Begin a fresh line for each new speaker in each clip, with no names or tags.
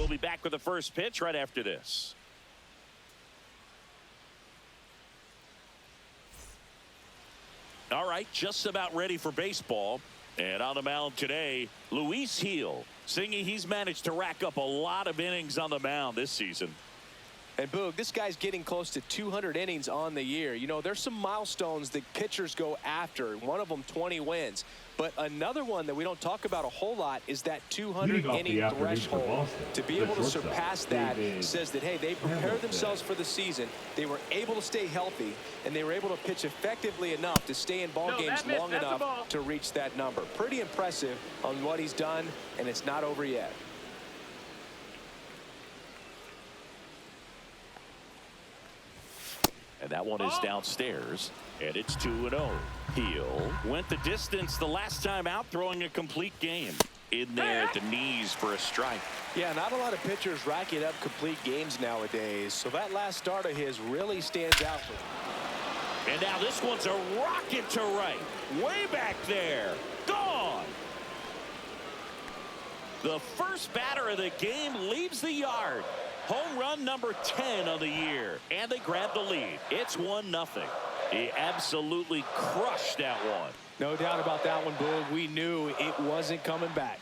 We'll be back with the first pitch right after this. All right, just about ready for baseball. And on the mound today, Luis Gil, singing he's managed to rack up a lot of innings on the mound this season.
And Boog, this guy's getting close to 200 innings on the year. You know, there's some milestones that pitchers go after. One of them, 20 wins. But another one that we don't talk about a whole lot is that 200-inning threshold. To be able to surpass that says that, hey, they prepared themselves for the season. They were able to stay healthy, and they were able to pitch effectively enough to stay in ball games long enough to reach that number. Pretty impressive on what he's done, and it's not over yet.
And that one is downstairs, and it's 2-0. Gil went the distance the last time out, throwing a complete game. In there at the knees for a strike.
Yeah, not a lot of pitchers racking up complete games nowadays, so that last start of his really stands out.
And now this one's a rocket to right. Way back there. Gone. The first batter of the game leaves the yard. Home run number 10 of the year. And they grab the lead. It's 1-0. He absolutely crushed that one.
No doubt about that one, Boog. We knew it wasn't coming back.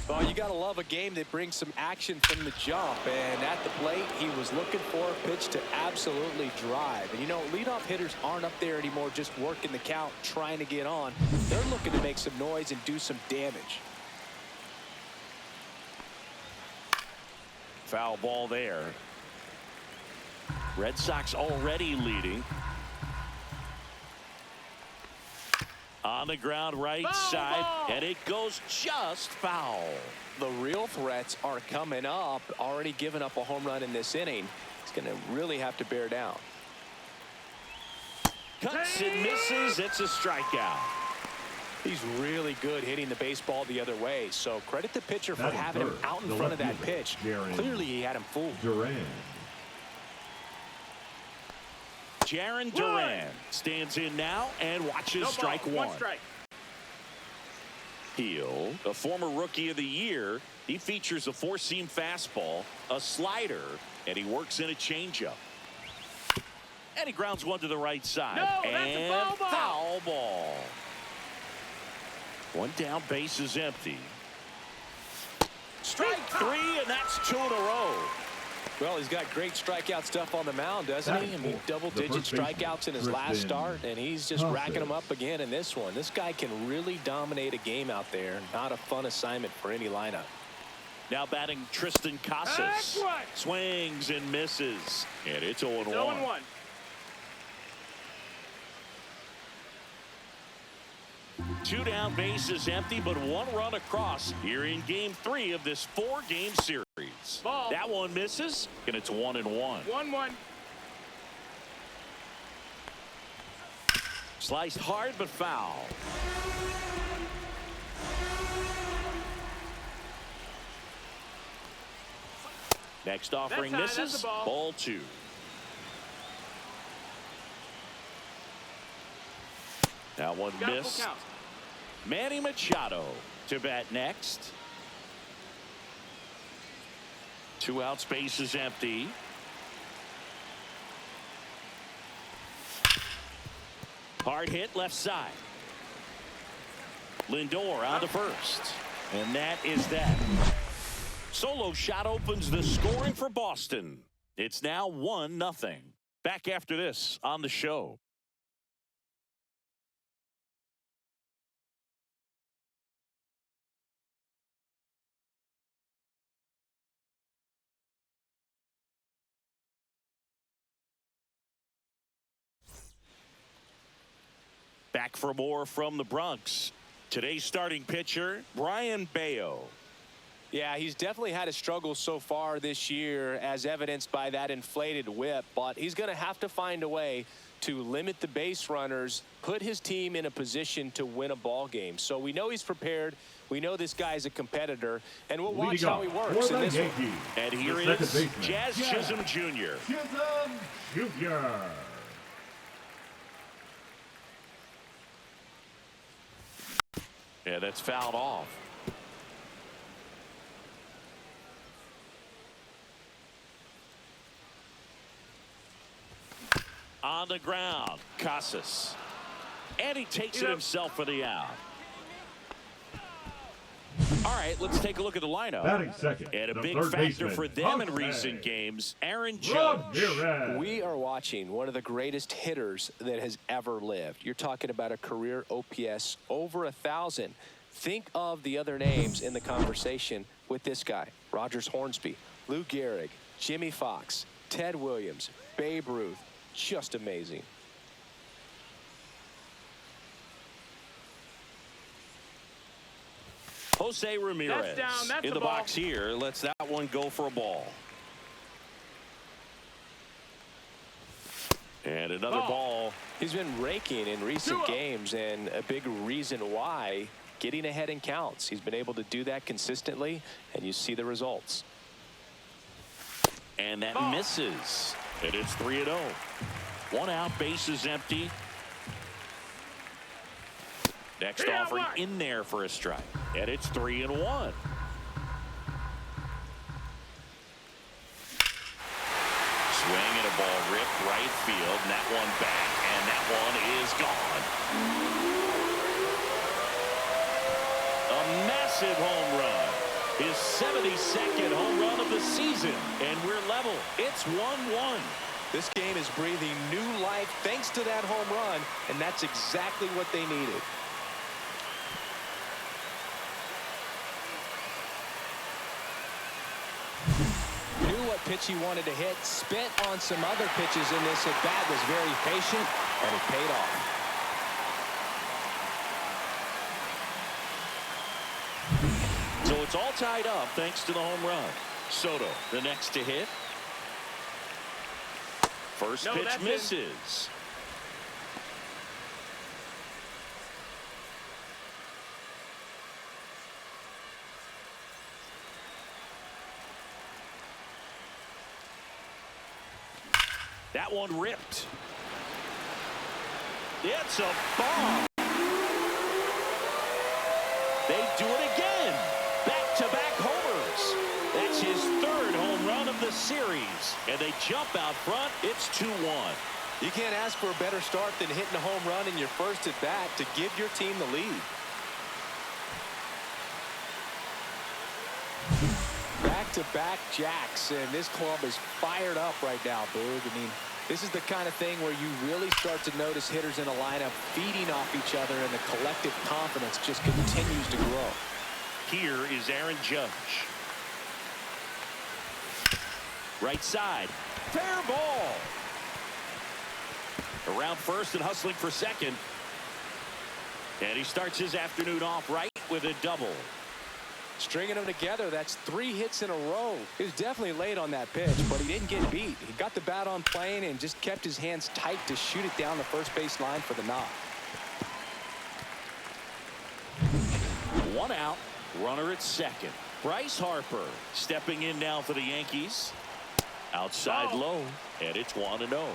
Well, you got to love a game that brings some action from the jump. And at the plate, he was looking for a pitch to absolutely drive. And, you know, leadoff hitters aren't up there anymore just working the count, trying to get on. They're looking to make some noise and do some damage.
Foul ball there. Red Sox already leading. On the ground right side, and it goes just foul.
The real threats are coming up. Already given up a home run in this inning. He's going to really have to bear down.
Cuts and misses. It's a strikeout.
He's really good hitting the baseball the other way. So credit the pitcher for having him out in front of that pitch. Clearly he had him fooled.
Jarren Duran stands in now and watches strike one. Gil, a former rookie of the year, he features a four-seam fastball, a slider, and he works in a changeup. And he grounds one to the right side. And foul ball. One down, base is empty. Strike three, and that's 2 in a row.
Well, he's got great strikeout stuff on the mound, doesn't he? I mean, double-digit strikeouts in his last start, and he's just racking them up again in this one. This guy can really dominate a game out there. Not a fun assignment for any lineup.
Now batting Tristan Casas. Swings and misses, and it's 0-1. Two down, base is empty, but one run across here in game 3 of this 4-game series. That one misses, and it's 1-1.
1-1.
Sliced hard, but foul. Next offering misses. Ball 2. Now one missed. Manny Machado to bat next. 2 out, space is empty. Hard hit left side. Lindor on to first. And that is that. Solo shot opens the scoring for Boston. It's now 1-0. Back after this on the show. Back for more from the Bronx. Today's starting pitcher, Brayan Bello.
Yeah, he's definitely had a struggle so far this year, as evidenced by that inflated whip. But he's going to have to find a way to limit the base runners, put his team in a position to win a ball game. So we know he's prepared. We know this guy's a competitor, and we'll watch how he works in this one.
And here is Jazz Chisholm Jr. Yeah, that's fouled off. On the ground, Casas. And he takes it himself for the out. All right, let's take a look at the lineup.
Batting second,
And a
the
big
third
factor
baseman,
for them in
okay.
recent games, Jarren
York
Duran.
Yankees.
We are watching one of the greatest hitters that has ever lived. You're talking about a career OPS over 1,000. Think of the other names in the conversation with this guy. Rogers Hornsby, Lou Gehrig, Jimmy Fox, Ted Williams, Babe Ruth. Just amazing.
Jose Ramirez in the box here. Lets that one go for a ball. And another ball.
He's been raking in recent games, and a big reason why, getting ahead in counts. He's been able to do that consistently, and you see the results.
And that misses. And it's 3-0. One out, bases empty. Next offering in there for a strike. And it's 3-1. Swing and a ball ripped right field. And that one back. And that one is gone. A massive home run. His 72nd home run of the season. And we're level. It's 1-1.
This game is breathing new life thanks to that home run, and that's exactly what they needed. Knew what pitch he wanted to hit, spent on some other pitches in this at bat, was very patient, and it paid off.
So it's all tied up thanks to the home run. Soto, the next to hit. First pitch misses. That one ripped. It's a bomb. They do it again. Back-to-back homers. That's his third home run of the series. And they jump out front. It's 2-1.
You can't ask for a better start than hitting a home run in your first at bat to give your team the lead. Back-to-back jacks, and this club is fired up right now, Boog. I mean, this is the kind of thing where you really start to notice hitters in a lineup feeding off each other, and the collective confidence just continues to grow.
Here is Aaron Judge. Right side. Fair ball. Around first and hustling for second. And he starts his afternoon off right with a double.
Stringing them together, that's 3 hits in a row. He was definitely late on that pitch, but he didn't get beat. He got the bat on plane and just kept his hands tight to shoot it down the first base line for the knock.
One out, runner at second. Bryce Harper stepping in now for the Yankees. Outside low, and it's 1-0.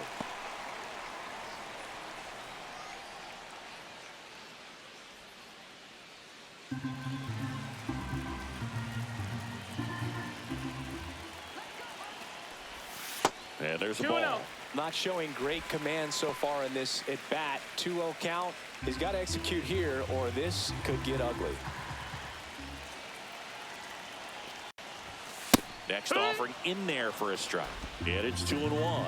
And there's a ball.
Not showing great command so far in this at bat. 2-0 count. He's got to execute here, or this could get ugly.
Next offering in there for a strike. And it's 2-1.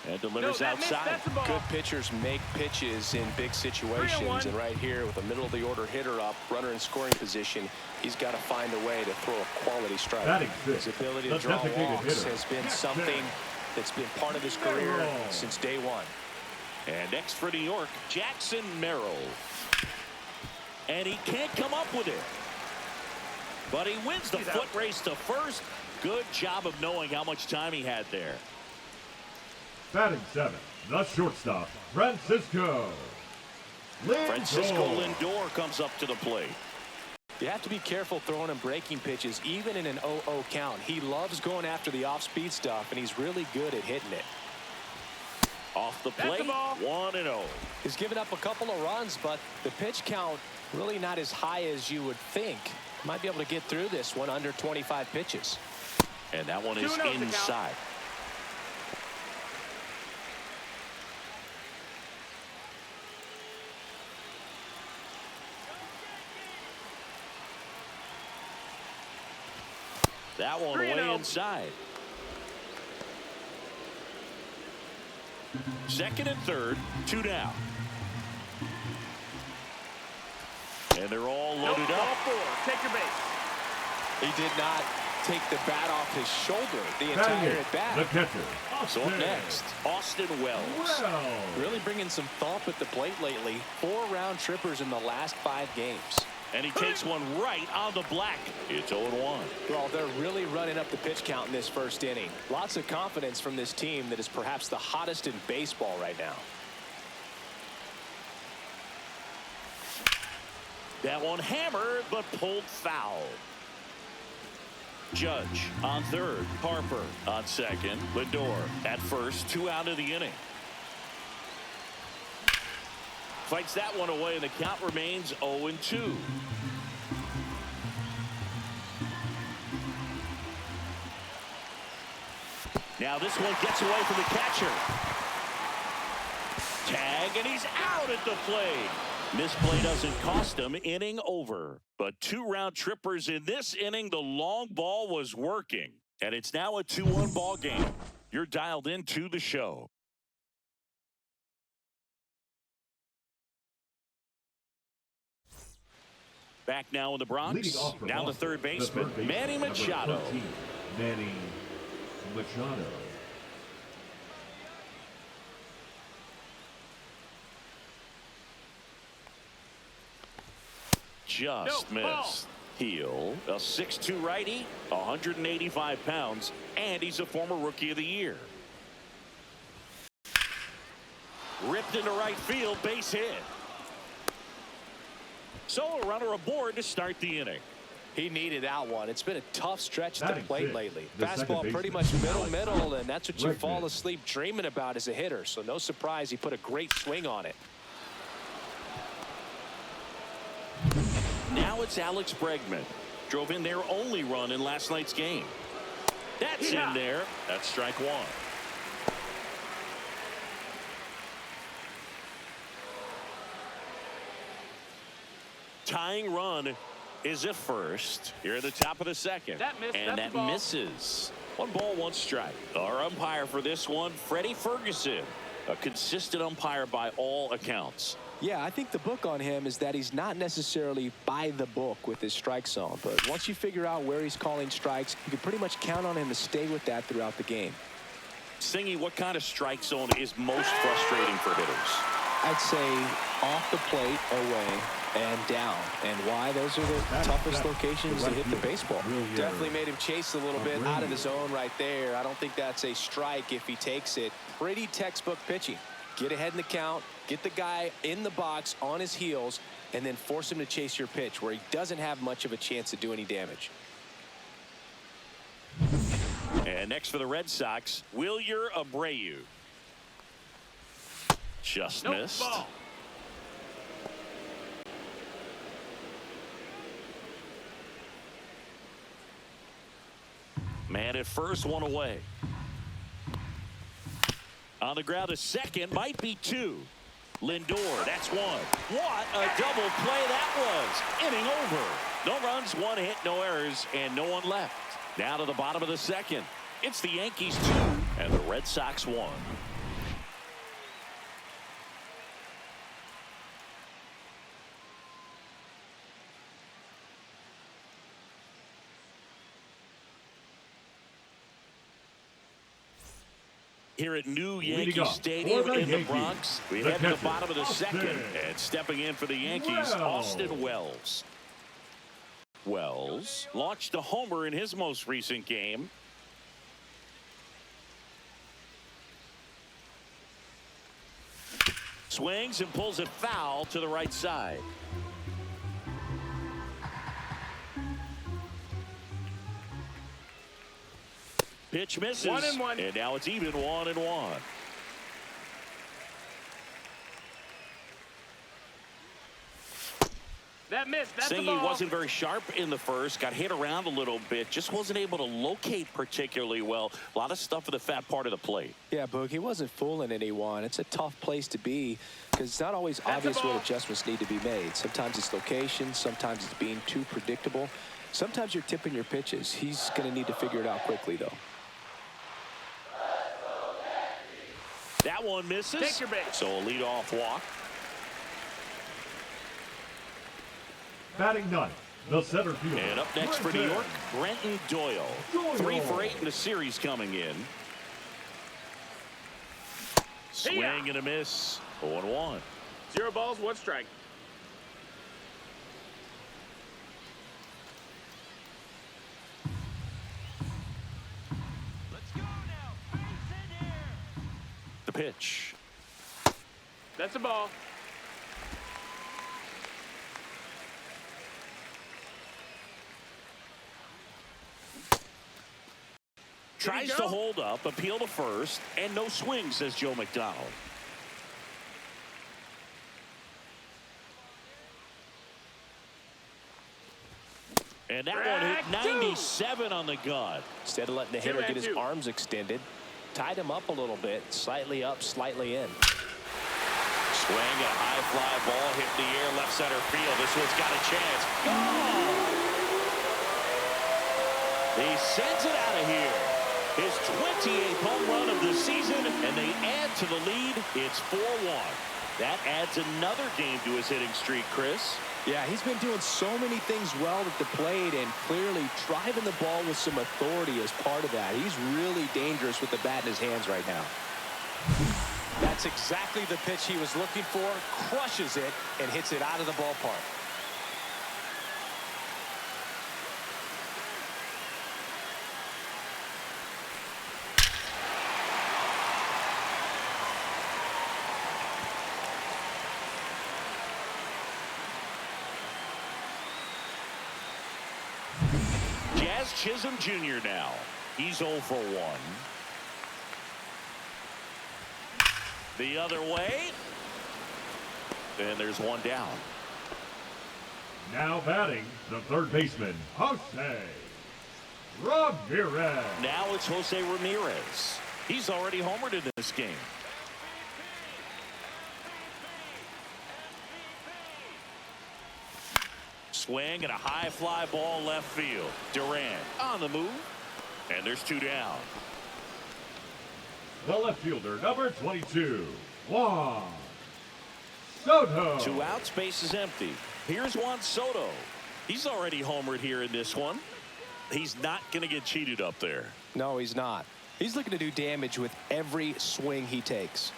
And delivers outside.
Good pitchers make pitches in big situations, and right here with a middle of the order hitter up, runner in scoring position, he's got to find a way to throw a quality strike. His ability to draw walks has been something that's been part of his career since day one.
And next for New York, Jackson Merrill. And he can't come up with it. But he wins the foot race to first. Good job of knowing how much time he had there.
Batting 7, the shortstop, Francisco
Lindor comes up to the plate.
You have to be careful throwing and breaking pitches, even in an 0-0 count. He loves going after the off-speed stuff, and he's really good at hitting it.
Off the plate, 1-0.
He's given up a couple of runs, but the pitch count really not as high as you would think. Might be able to get through this one under 25 pitches.
And that one is inside. That one way inside. Second and third, 2 down. And they're all loaded up.
Take your base.
He did not take the bat off his shoulder the entire at bat.
The catcher.
So up next, Austin Wells.
Really bringing some thump at the plate lately. 4 round trippers in the last 5 games.
And he takes one right on the black. It's 0-1.
Well, they're really running up the pitch count in this first inning. Lots of confidence from this team that is perhaps the hottest in baseball right now.
That one hammered, but pulled foul. Judge on third. Harper on second. Lindor at first. 2 out of the inning. Fights that one away, and the count remains 0-2. Now this one gets away from the catcher. Tag, and he's out at the plate. Misplay doesn't cost him. Inning over. But 2 round trippers in this inning. The long ball was working. And it's now a 2-1 ball game. You're dialed into the show. Back now in the Bronx. Now the third baseman, Manny Machado.
Manny Machado.
Just missed. Heel, a 6'2" righty, 185 pounds, and he's a former Rookie of the Year. Ripped into right field, base hit. So a runner aboard to start the inning.
He needed that one. It's been a tough stretch at the
Batting
plate
six,
lately.
the
Fastball pretty much middle, and that's what you fall asleep dreaming about as a hitter. So no surprise he put a great swing on it.
Now it's Alex Bregman. Drove in their only run in last night's game. That's in there. That's strike 1. Tying run is at first. Here at the top of the second.
That missed.
And
That's
that misses. 1 ball, 1 strike. Our umpire for this one, Freddie Ferguson. A consistent umpire by all accounts.
Yeah, I think the book on him is that he's not necessarily by the book with his strike zone. But once you figure out where he's calling strikes, you can pretty much count on him to stay with that throughout the game.
Singy, what kind of strike zone is most frustrating for hitters?
I'd say off the plate, away, and down. And why? Those are the toughest locations to hit the baseball. Definitely made him chase a little bit out of the zone right there. I don't think that's a strike if he takes it. Pretty textbook pitching. Get ahead in the count, get the guy in the box on his heels, and then force him to chase your pitch where he doesn't have much of a chance to do any damage.
And next for the Red Sox, Wilyer Abreu. Just missed.
Ball.
Man at first, 1 away. On the ground, a second, might be 2. Lindor, that's 1. What a double play that was. Inning over. No runs, 1 hit, no errors, and no one left. Now to the bottom of the second. It's the Yankees 2 and the Red Sox 1. Here at New Yankee Stadium in the Bronx, we head to the bottom of the second. And stepping in for the Yankees, Austin Wells. Wells launched a homer in his most recent game. Swings and pulls it foul to the right side. Pitch misses.
1-1.
And now it's even 1-1.
That missed. That's the
Saying
ball.
he wasn't very sharp in the first, got hit around a little bit, just wasn't able to locate particularly well. A lot of stuff at the fat part of the plate.
Yeah, Boog, he wasn't fooling anyone. It's a tough place to be because it's not always obvious what adjustments need to be made. Sometimes it's location, sometimes it's being too predictable. Sometimes you're tipping your pitches. He's going to need to figure it out quickly, though.
That one misses.
Take your bait.
So a leadoff walk.
Batting ninth, the center fielder.
And up next for New York, Brenton Doyle. 3 for 8 in the series coming in. Swing and a miss. 0-1.
0 balls, 1 strike.
Let's go now. Base in here.
The pitch.
That's a ball.
Tries to hold up, appeal to first, and no swing, says Joe McDonald. And that one hit 97 on the gun.
Instead of letting the hitter get his arms extended, tied him up a little bit, slightly up, slightly in.
Swing, a high fly ball hit in the air, left center field. This one's got a chance. He sends it out of here. His 28th home run of the season, and they add to the lead. It's 4-1. That adds another game to his hitting streak, Chris.
Yeah, he's been doing so many things well at the plate and clearly driving the ball with some authority as part of that. He's really dangerous with the bat in his hands right now. That's exactly the pitch he was looking for. Crushes it and hits it out of the ballpark.
Chisholm Jr. now. He's 0 for 1. The other way. And there's one down.
Now batting, the third baseman, Jose Ramirez.
Now it's Jose Ramirez. He's already homered in this game. Swing and a high fly ball left field. Duran on the move. And there's 2 down.
The left fielder, number 22, Juan Soto.
2 outs, base is empty. Here's Juan Soto. He's already homered here in this one. He's not going to get cheated up there.
No, he's not. He's looking to do damage with every swing he takes.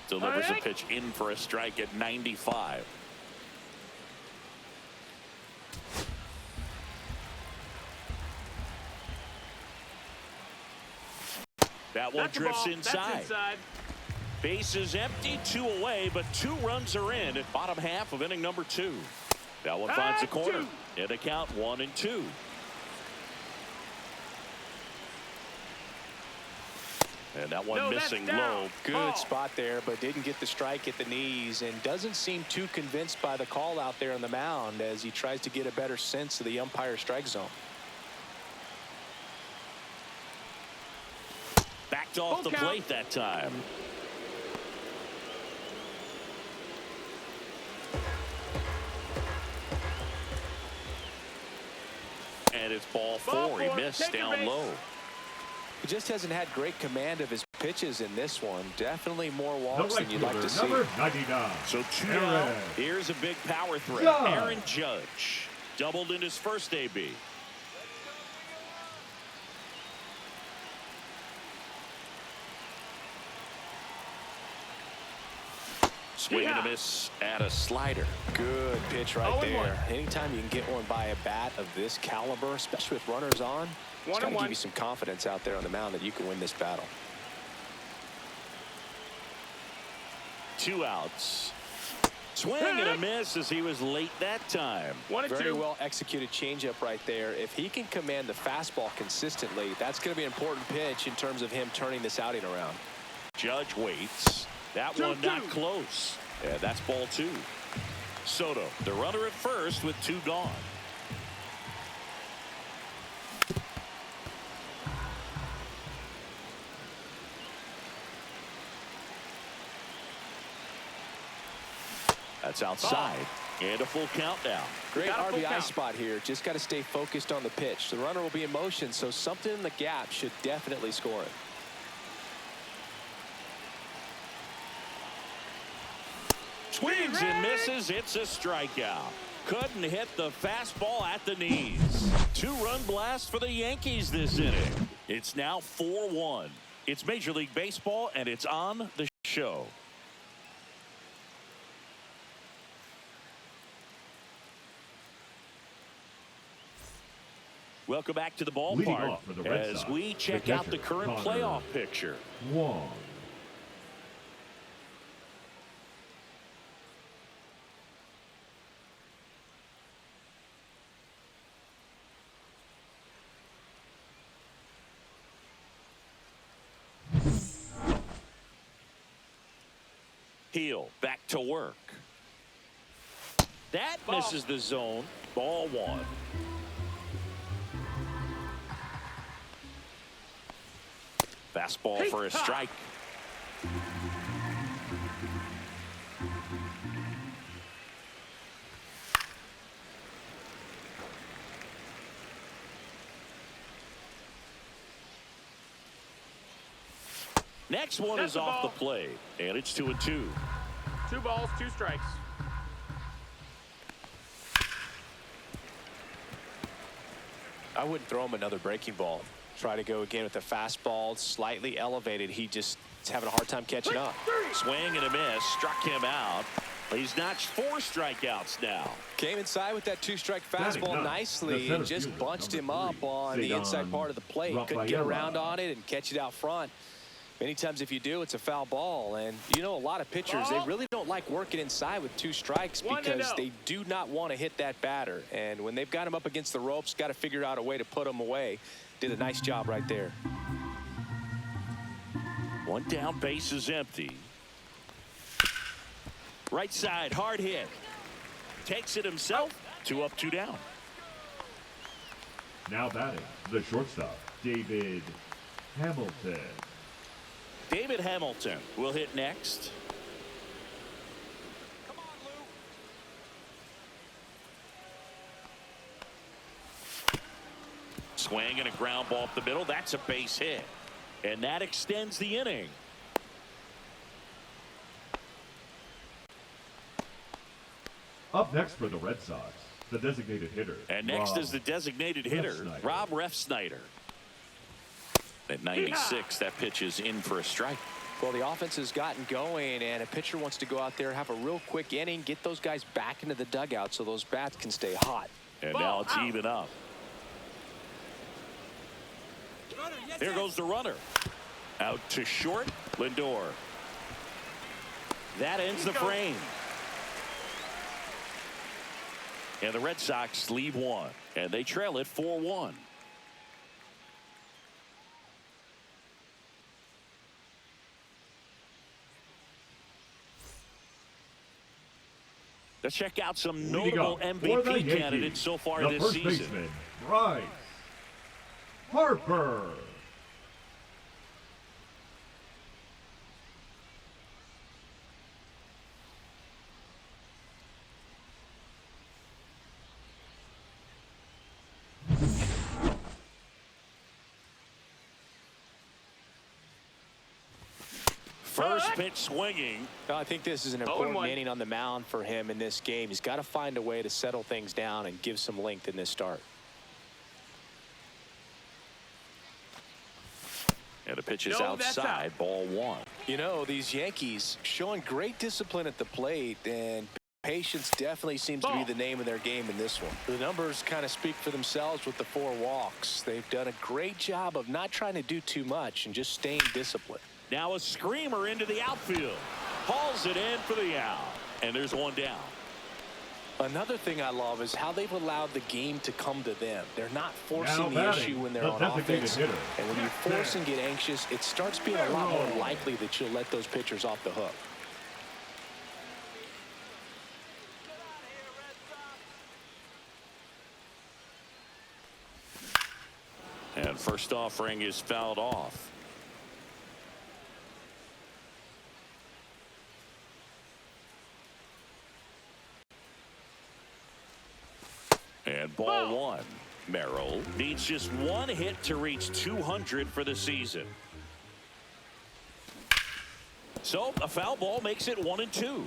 Delivers a pitch in for a strike at 95. That one drifts inside. Base is empty, 2 away, but 2 runs are in at bottom half of inning number 2. That one finds the corner. And a count 1-2. And that one missing low.
Good spot there, but didn't get the strike at the knees and doesn't seem too convinced by the call out there on the mound as he tries to get a better sense of the umpire strike zone.
Backed off the plate that time. And it's ball 4. He missed down low.
He just hasn't had great command of his pitches in this one. Definitely more walks than you'd like to see.
Number 99.
So 2 down. Here's a big power threat. Aaron Judge doubled in his first AB. Swing and a miss at a slider.
Good pitch right there. Anytime you can get one by a bat of this caliber, especially with runners on, it's going to give you some confidence out there on the mound that you can win this battle.
2 outs. Swing and a miss as he was late that time.
Very well executed changeup right there. If he can command the fastball consistently, that's going to be an important pitch in terms of him turning this outing around.
Judge waits. That one not close. And that's ball 2. Soto, the runner at first with 2 gone. That's outside. And a full count now.
Great
Got a full
RBI
count.
spot here. Just got to stay focused on the pitch. The runner will be in motion, so something in the gap should definitely score it.
Swings and misses. It's a strikeout. Couldn't hit the fastball at the knees. 2-run blast for the Yankees this inning. It's now 4-1. It's Major League Baseball, and it's on the show. Welcome back to the
Leading
ballpark
off for the Red
as
Sox,
we check
the
out the
catcher,
current
Connor
playoff picture.
Wong.
Heel back to work. That misses the zone. Ball 1. Fastball for a strike. Next one
That's
is
the
off
ball.
the plate, and it's 2-2.
2 balls, 2 strikes.
I wouldn't throw him another breaking ball. Try to go again with the fastball, slightly elevated. He just is having a hard time catching up.
Swing and a miss. Struck him out. He's notched 4 strikeouts now.
Came inside with that 2-strike
Batting
fastball
ninth,
nicely
the
and
center
just
fielder,
bunched
number
him up
3,
on the inside part of the plate. Couldn't get
Rafaela.
around on it and catch it out front. Many times if you do, it's a foul ball. And you know, a lot of pitchers, they really don't like working inside with 2 strikes
1-0.
because they do not want to hit that batter. And when they've got him up against the ropes, got to figure out a way to put him away. Did a nice job right there.
1 down, base is empty. Right side, hard hit. Takes it himself. 2 up, 2 down.
Now batting, the shortstop, David Hamilton.
David Hamilton will hit next. Swing and a ground ball up the middle. That's a base hit. And that extends the inning.
Up next for the Red Sox, the designated hitter.
And next
Rob
is the designated hitter,
Refsnyder.
Rob Refsnyder. At 96, that pitch is in for a strike.
Well, the offense has gotten going, and a pitcher wants to go out there, have a real quick inning, get those guys back into the dugout so those bats can stay hot.
And
Ball
now it's
out.
even up. There goes the runner. Out to short, Lindor. That ends the frame. And the Red Sox lead 1, and they trail it 4-1. Let's check out some
Leading
notable
up for the
MVP
Yankees,
candidates so far
the
this
first
season.
baseman, Bryce Harper.
First pitch swinging.
I think this is an
0-1.
important inning on the mound for him in this game. He's got to find a way to settle things down and give some length in this start.
And the pitch is
No, that's
outside, ball 1.
You know, these Yankees showing great discipline at the plate, and patience definitely seems to be the name of their game in this one. The numbers kind of speak for themselves with the 4 walks. They've done a great job of not trying to do too much and just staying disciplined.
Now a screamer into the outfield. Hauls it in for the out. And there's 1 down.
Another thing I love is how they've allowed the game to come to them. They're not forcing
Now
the
batting,
issue when they're
the
on
designated
offense.
hitter,
And when you
Jack
force and get anxious, it starts being a lot more
Barrel.
likely that you'll let those pitchers off the hook.
And first offering is fouled off. And ball one. Merrill needs just one hit to reach 200 for the season. So a foul ball makes it 1-2.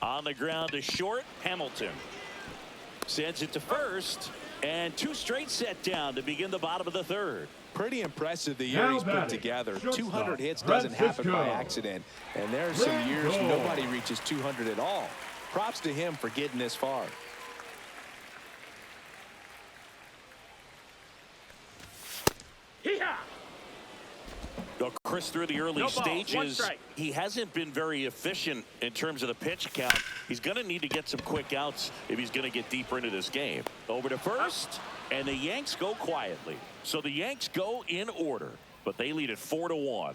On the ground to short, Hamilton sends it to first, and two straight set down to begin the bottom of the third.
Pretty impressive the year he's put together. 200 hits doesn't happen by accident, and there's some years nobody reaches 200 at all. Props to him for getting this far.
Chris, through the early stages, he hasn't been very efficient in terms of the pitch count. He's going to need to get some quick outs if he's going to get deeper into this game. Over to first, and the Yanks go quietly. So the Yanks go in order, but they lead it 4-1.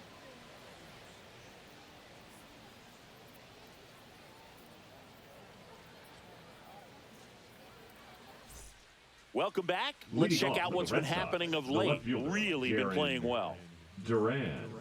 Welcome back. Let's check out what's been happening of late. Really been playing well.
Duran.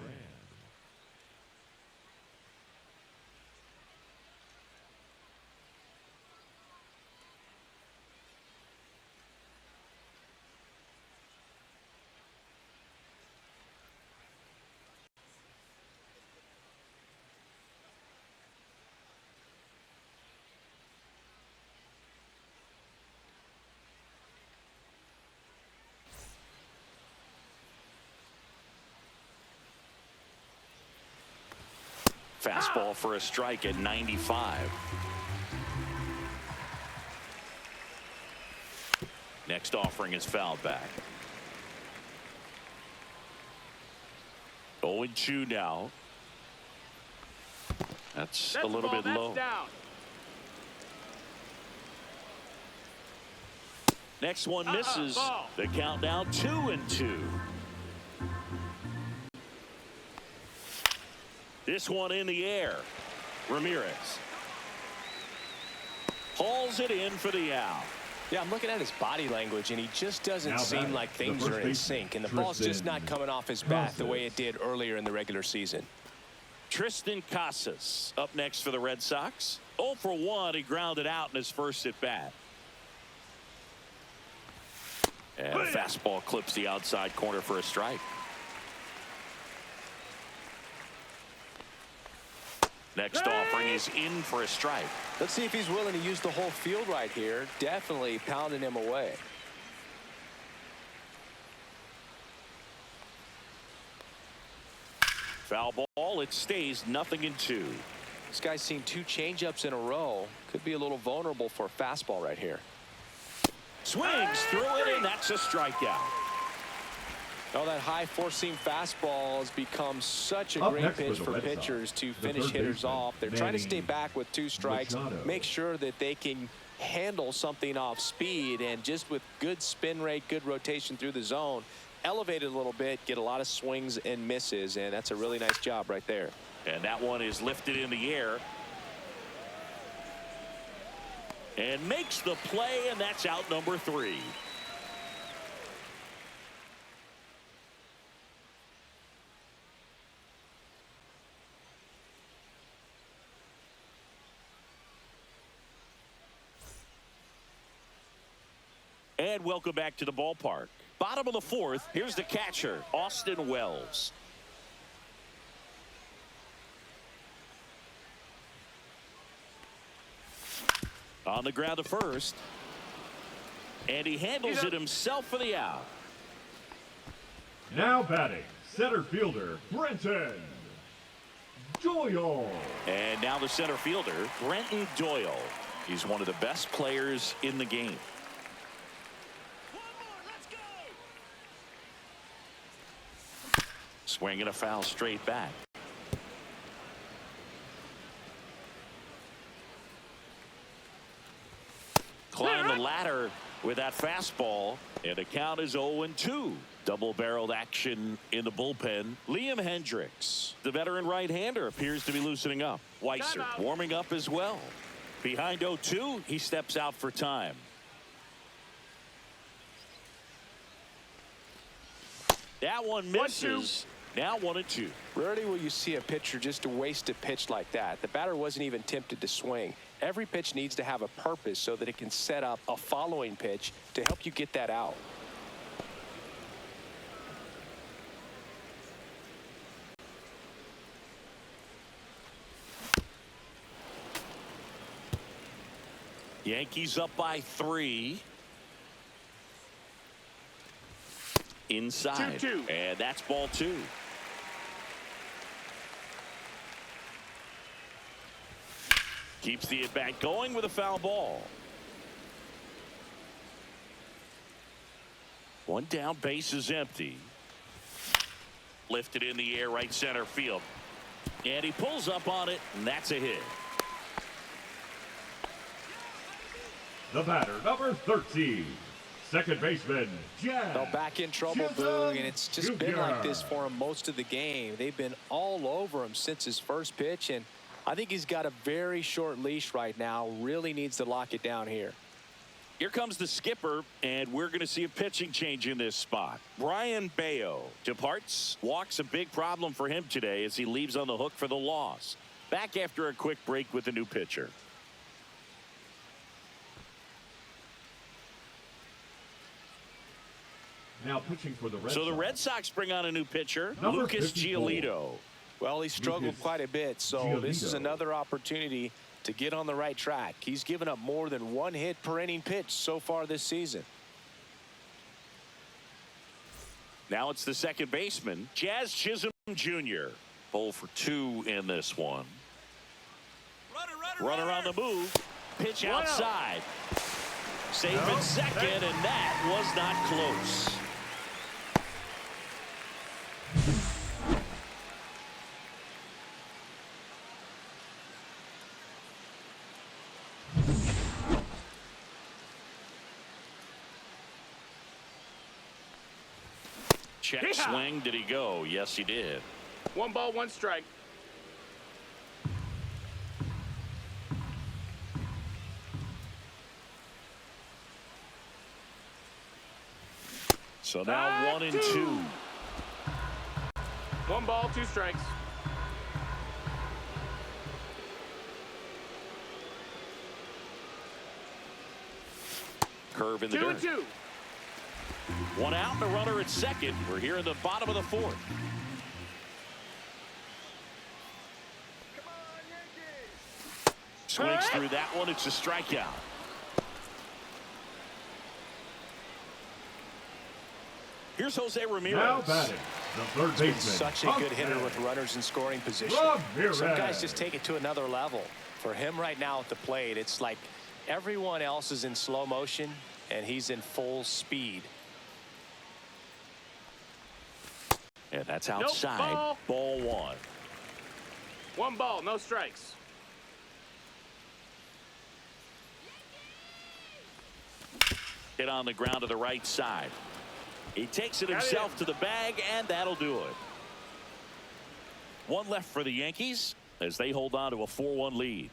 Fastball for a strike at 95. Next offering is fouled back. 0-2 now. That's a little bit low.
Down.
Next one misses. The count now 2-2. This one in the air. Ramirez hauls it in for the out.
Yeah, I'm looking at his body language, and he just doesn't seem like things are in sync, and the ball's just not coming off his bat the way it did earlier in the regular season.
Tristan Casas up next for the Red Sox. 0 for 1. He grounded out in his first at bat. And a fastball clips the outside corner for a strike. Next offering is in for a strike.
Let's see if he's willing to use the whole field right here. Definitely pounding him away.
Foul ball. It stays 0-2.
This guy's seen 2 changeups in a row. Could be a little vulnerable for a fastball right here.
Swings through it, and that's a strikeout.
Oh, that high four-seam fastball has become such a great pitch for pitchers to finish hitters off. They're trying to stay back with 2 strikes, make sure that they can handle something off speed, and just with good spin rate, good rotation through the zone, elevate it a little bit, get a lot of swings and misses, and that's a really nice job right there.
And that one is lifted in the air. And makes the play, and that's out number 3. And welcome back to the ballpark. Bottom of the 4th. Here's the catcher, Austin Wells. On the ground to first. And he handles it himself for the out.
Now batting, center fielder, Brenton Doyle.
And now the center fielder, Brenton Doyle. He's one of the best players in the game. Swinging a foul straight back. Climb the ladder with that fastball, and the count is 0-2. Double-barreled action in the bullpen. Liam Hendricks, the veteran right-hander, appears to be loosening up. Weiser warming up as well. Behind 0-2, he steps out for time. That one misses. Now 1-2.
Rarely will you see a pitcher just waste a pitch like that. The batter wasn't even tempted to swing. Every pitch needs to have a purpose so that it can set up a following pitch to help you get that out.
Yankees up by 3. Inside.
2-2.
And that's ball 2. Keeps the at-bat going with a foul ball. One down, base is empty. Lifted in the air, right center field. And he pulls up on it, and that's a hit.
The batter, number 13, second baseman, Jarren.
They're back in trouble, Boog, and it's just been like this for him most of the game. They've been all over him since his first pitch, and I think he's got a very short leash right now. Really needs to lock it down here.
Here comes the skipper, and we're going to see a pitching change in this spot. Brian Bayo departs. Walks, a big problem for him today as he leaves on the hook for the loss. Back after a quick break with a new pitcher.
Now pitching for the Red
So
Sox.
the Red Sox bring on a new pitcher,
Number
Lucas
54.
Giolito.
Well, he struggled
Lucas
quite a bit, so this is
Giolito.
another opportunity to get on the right track. He's given up more than 1 hit per inning pitch so far this season.
Now it's the second baseman, Jazz Chisholm Jr. 0 for 2 in this one. Runner on the move. Pitch outside. Safe in second, and that was not close. Check swing. Did he go? Yes, he did.
1 ball, 1 strike.
So now 1-2.
1 ball, 2 strikes.
Curve in the
2-2.
dirt. 1 out and a runner at second. We're here in the bottom of the 4th. Swings through that one. It's a strikeout. Here's Jose Ramirez.
Now batting, the third baseman.
Such a good hitter with runners in scoring position.
Ramirez.
Some guys just take it to another level. For him right now at the plate, it's like everyone else is in slow motion, and he's in full speed.
And that's outside. Ball 1.
1 ball, no strikes.
Hit on the ground to the right side. He takes it himself to the bag, and that'll do it. 1 left for the Yankees as they hold on to a 4-1 lead.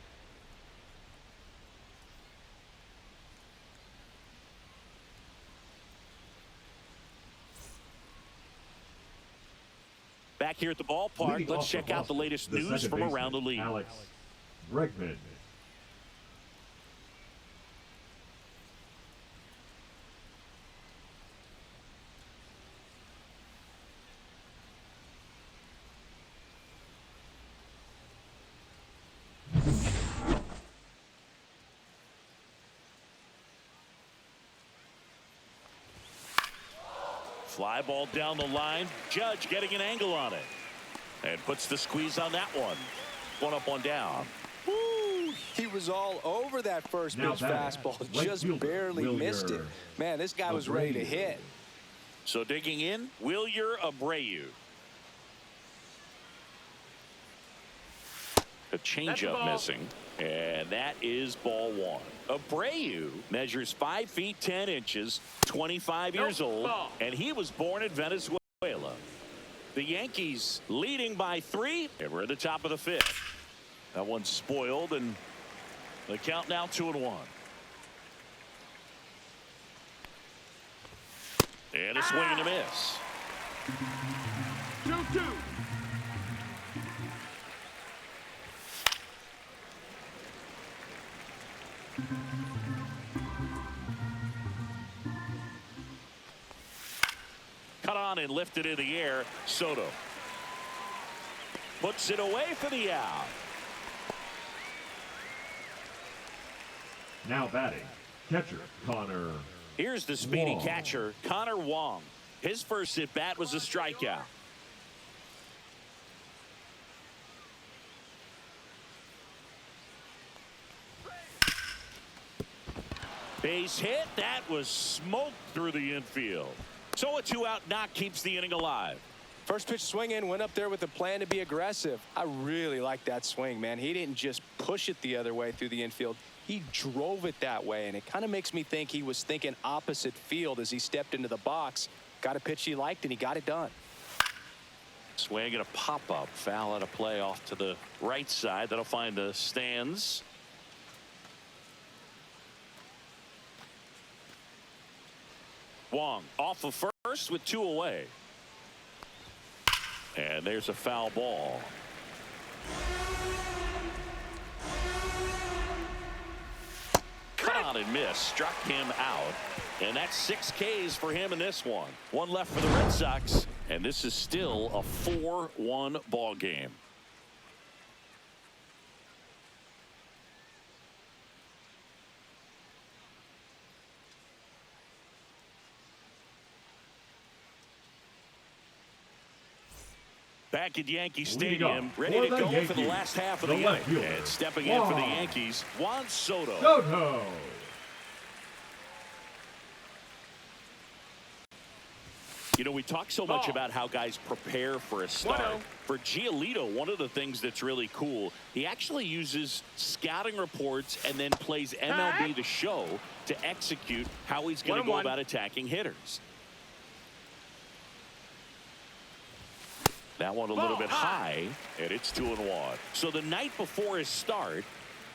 Back here at the ballpark,
Leading
let's
off
check
the
out the
roster,
latest
the
news
second
from around the
baseman,
league.
Alex Bregman.
Fly ball down the line. Judge getting an angle on it. And puts the squeeze on that one. 1 up, 1 down.
Woo! He was all over that first
Now
pitch
batting,
fastball.
right
Just
fielder,
barely missed it. Man, this guy was ready to hit.
So digging in, Wilyer Abreu. A changeup missing. And that is ball 1. Abreu measures 5 feet 10 inches, 25 years old, and he was born in Venezuela. The Yankees leading by 3, and we're at the top of the 5th. That one's spoiled, and The count now 2-1. And a swing and a miss.
2-2.
Cut on and lifted in the air. Soto puts it away for the out.
Now batting, catcher Connor.
Here's the speedy
Wong.
catcher, Connor Wong. His first at bat was a strikeout. Base hit. That was smoked through the infield. So a 2-out knock keeps the inning alive.
First pitch swing in, went up there with a plan to be aggressive. I really like that swing, man. He didn't just push it the other way through the infield. He drove it that way, and it kind of makes me think he was thinking opposite field as he stepped into the box. Got a pitch he liked, and he got it done.
Swing and a pop-up. Foul out of play off to the right side. That'll find the stands. Wong off of first with 2 away. And there's a foul ball. Cut on and miss. Struck him out. And that's 6 Ks for him in this one. One left for the Red Sox. And this is still a 4-1 ball game. Back at Yankee Stadium, ready to go for the last half of the inning. And stepping in for the Yankees, Juan Soto.
Soto.
You know, we talk so much about how guys prepare for a start. For Giolito, one of the things that's really cool, he actually uses scouting reports and then plays MLB The Show to execute how he's going to go about attacking hitters. That one a little bit high, and it's 2-1. So the night before his start,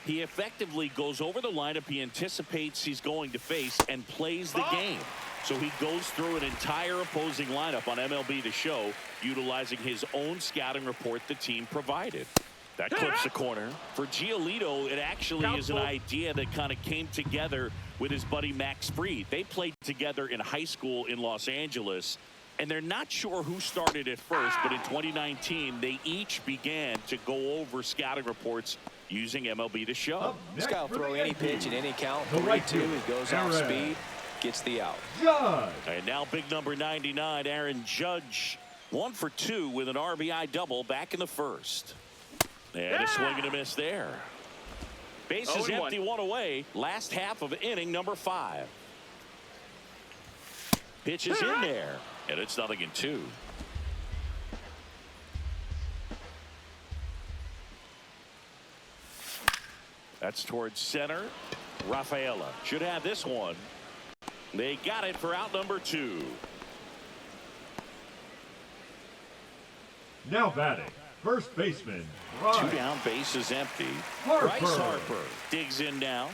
he effectively goes over the lineup he anticipates he's going to face and plays the game. So he goes through an entire opposing lineup on MLB The Show, utilizing his own scouting report the team provided. That clips the corner. For Giolito, it actually is an idea that kind of came together with his buddy Max Fried. They played together in high school in Los Angeles. And they're not sure who started it first, but in 2019, they each began to go over scouting reports using MLB The Show.
This guy will throw any pitch in any count. 3-2, he goes off speed, gets the out.
Judge.
And now big number 99, Aaron Judge, 1 for 2 with an RBI double back in the first. And a swing and a miss there. Bases empty, 1 away. Last half of inning number 5. Pitch is in there. And it's 0-2. That's towards center. Rafaela should have this one. They got it for out number 2.
Now batting, first baseman.
2 down, base is empty.
Harper.
Bryce Harper digs in now.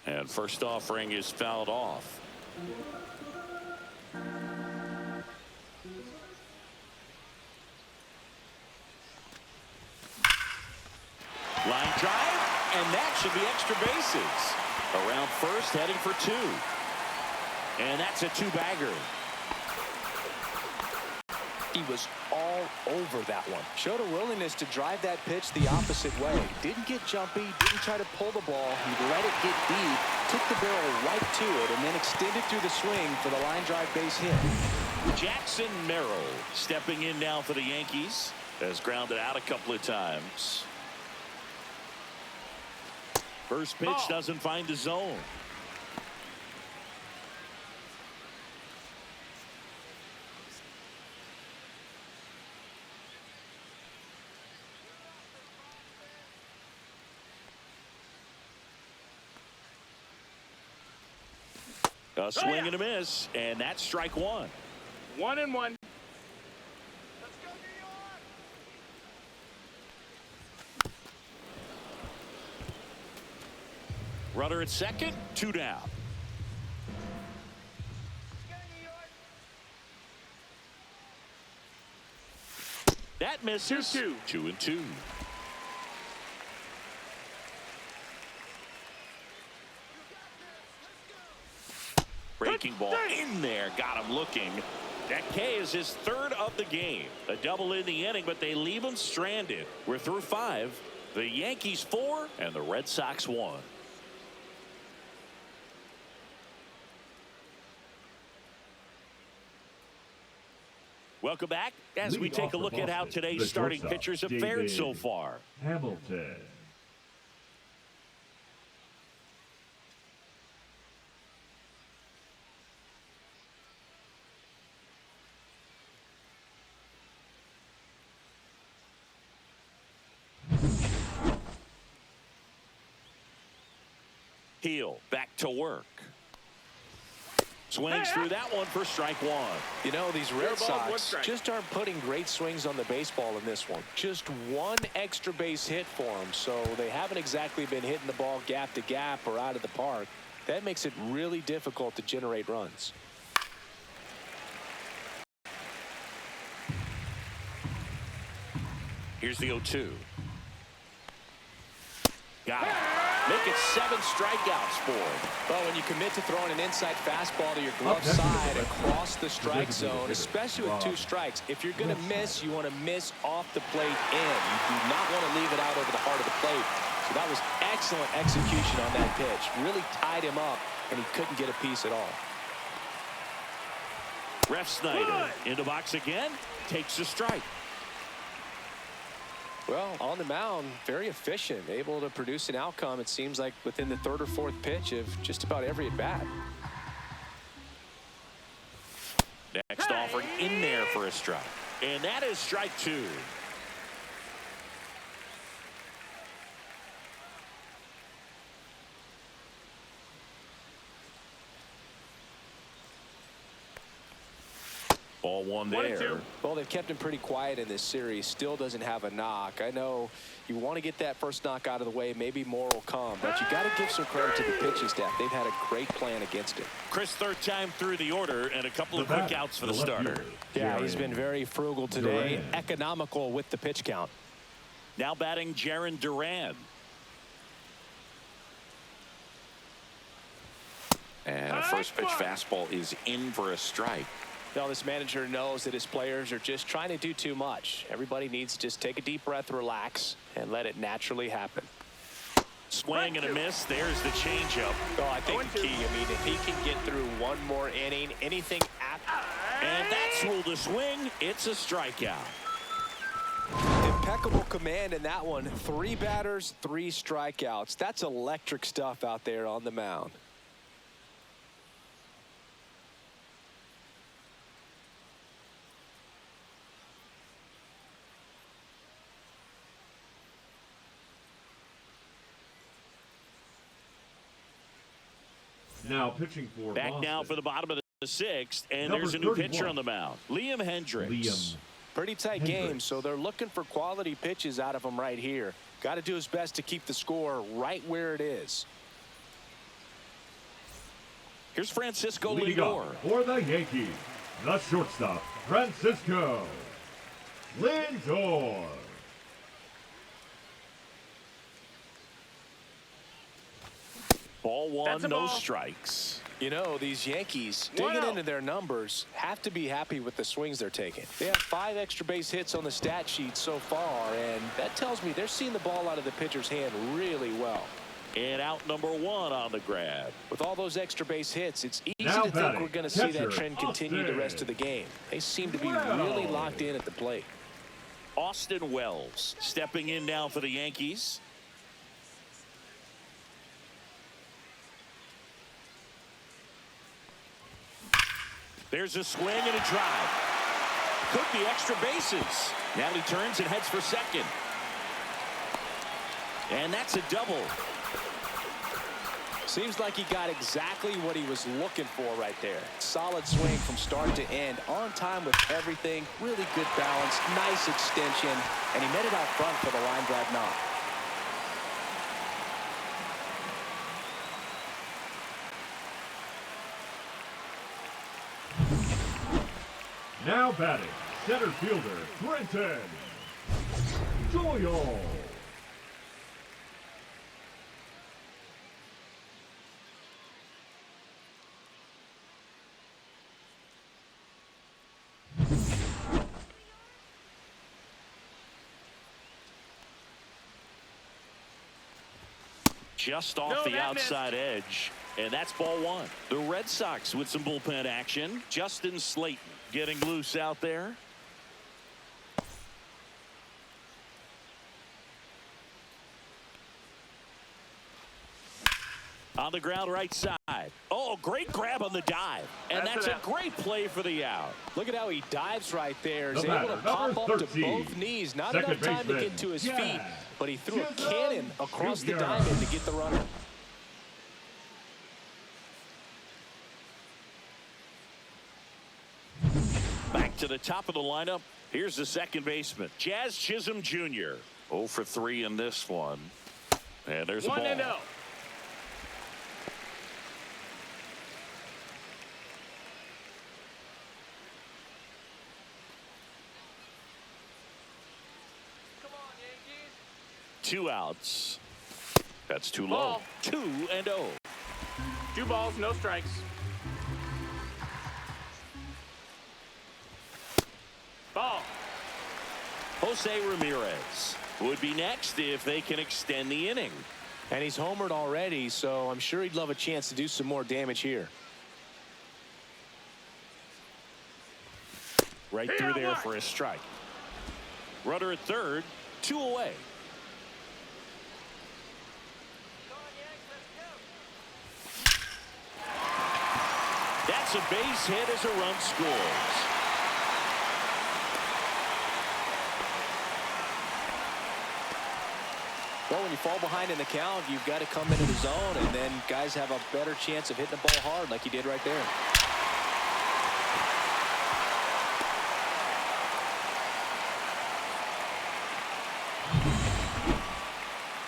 And first offering is fouled off. Line drive, and that should be extra bases. Around first, heading for 2. And that's a 2-bagger.
He was all over that one. Showed a willingness to drive that pitch the opposite way. Didn't get jumpy, didn't try to pull the ball. He let it get deep, took the barrel right to it, and then extended through the swing for the line drive base hit.
Jackson Merrill stepping in now for the Yankees. Has grounded out a couple of times. First pitch doesn't find the zone. A swing and a miss, and that's strike one.
1-1.
Let's go, New York!
Runner at second, 2 down.
Let's go, New York!
That misses.
2-2.
2-2. Breaking ball in there, got him looking. That K is his third of the game. A double in the inning, but they leave him stranded. We're through 5. The Yankees 4 and the Red Sox 1. Welcome back as we
Leading
take
off
a
for
look at how
Boston,
today's
the
starting
shortstop,
pitchers have
David
fared so far.
Hamilton.
Heel back to work. Swings through that one for strike one.
You know, these
Fair
Red
ball, 1
Sox
strike.
just aren't putting great swings on the baseball in this one. Just one extra base hit for them, so they haven't exactly been hitting the ball gap to gap or out of the park. That makes it really difficult to generate runs.
Here's the 0-2. Got it. Make it 7 strikeouts for him.
Well, when you commit to throwing an inside fastball to your glove
Up next is the
side
Red
across the strike
Designated
zone,
hitter,
especially with 2
Rob.
strikes, if you're going to
Red
miss,
Sox.
you want to miss off the plate in. You do not want to leave it out over the heart of the plate. So that was excellent execution on that pitch. Really tied him up, and he couldn't get a piece at all.
Ref Snyder in the box again. Takes a strike.
Well, on the mound, very efficient, able to produce an outcome, it seems like, within the 3rd or 4th pitch of just about every at-bat.
Next offering in there for a strike. And that is strike 2. Ball 1 there.
1-2.
Well, they've kept him pretty quiet in this series. Still doesn't have a knock. I know you want to get that first knock out of the way. Maybe more will come. But you got to give some credit to the pitching staff. They've had a great plan against it.
Chris, 3rd time through the order, and a couple of quick
batter,
outs for the
left
starter.
fielder,
Yeah, he's
Jarren
been very frugal today.
Duran.
Economical with the pitch count.
Now batting Jarren Duran. And a first pitch fastball is in for a strike.
Now, this manager knows that his players are just trying to do too much. Everybody needs to just take a deep breath, relax, and let it naturally happen.
Swing and a miss. There's the changeup.
Oh, I think the key, I mean, if he can get through one more inning, anything after.
And that's ruled a swing. It's a strikeout.
Impeccable command in that one. 3 batters, 3 strikeouts. That's electric stuff out there on the mound.
Now pitching for
Back
Boston.
now for the bottom of the 6th, and
Number
there's a new
31.
pitcher on the mound. Liam Hendricks.
Liam.
Pretty tight
Hendricks.
game, so they're looking for quality pitches out of him right here. Got to do his best to keep the score right where it is.
Here's Francisco
Leading
Lindor.
off for the Yankees, the shortstop, Francisco Lindor.
Ball 1,
That's a
no
ball.
strikes.
You know, these Yankees,
One
digging
out.
into their numbers, have to be happy with the swings they're taking. They have 5 extra base hits on the stat sheet so far, and that tells me they're seeing the ball out of the pitcher's hand really well.
And out number 1 on the grab.
With all those extra base hits, it's easy
Now
to think
batting,
we're going to see that
catcher,
trend continue the rest of the game. They seem to be really locked in at the plate.
Austin Wells stepping in now for the Yankees. There's a swing and a drive. Could be extra bases. Now he turns and heads for second. And that's a double.
Seems like he got exactly what he was looking for right there. Solid swing from start to end, on time with everything, really good balance, nice extension, and he met it out front for the line drive knock.
Now batting, center fielder, Brenton Doyle.
Just off the outside edge, and that's ball one. The Red Sox with some bullpen action. Justin Slayton getting loose out there. On the ground right side. Oh, great grab on the dive. And that's a great play for the out.
Look at how he dives right there. He's
The
able to
batter,
pop
number
up to
13,
both knees. Not
second
enough time to
baseman,
get to his
yeah.
feet, but he threw a
Chisholm
cannon across the
Jr.
diamond to get the runner.
Back to the top of the lineup. Here's the second baseman, Jazz Chisholm Jr. 0 for 3 in this one. And there's a ball.
1-0.
Come on, Yankees.
2 outs. That's too
Ball.
low. 2-0.
2 balls, no strikes. Ball.
Jose Ramirez would be next if they can extend the inning.
And he's homered already, so I'm sure he'd love a chance to do some more damage here.
Right through there for a strike. Runner at third, 2 away.
Come on, Yanks, let's go.
That's a base hit as a run scores.
Well, when you fall behind in the count, you've got to come into the zone, and then guys have a better chance of hitting the ball hard like he did right there.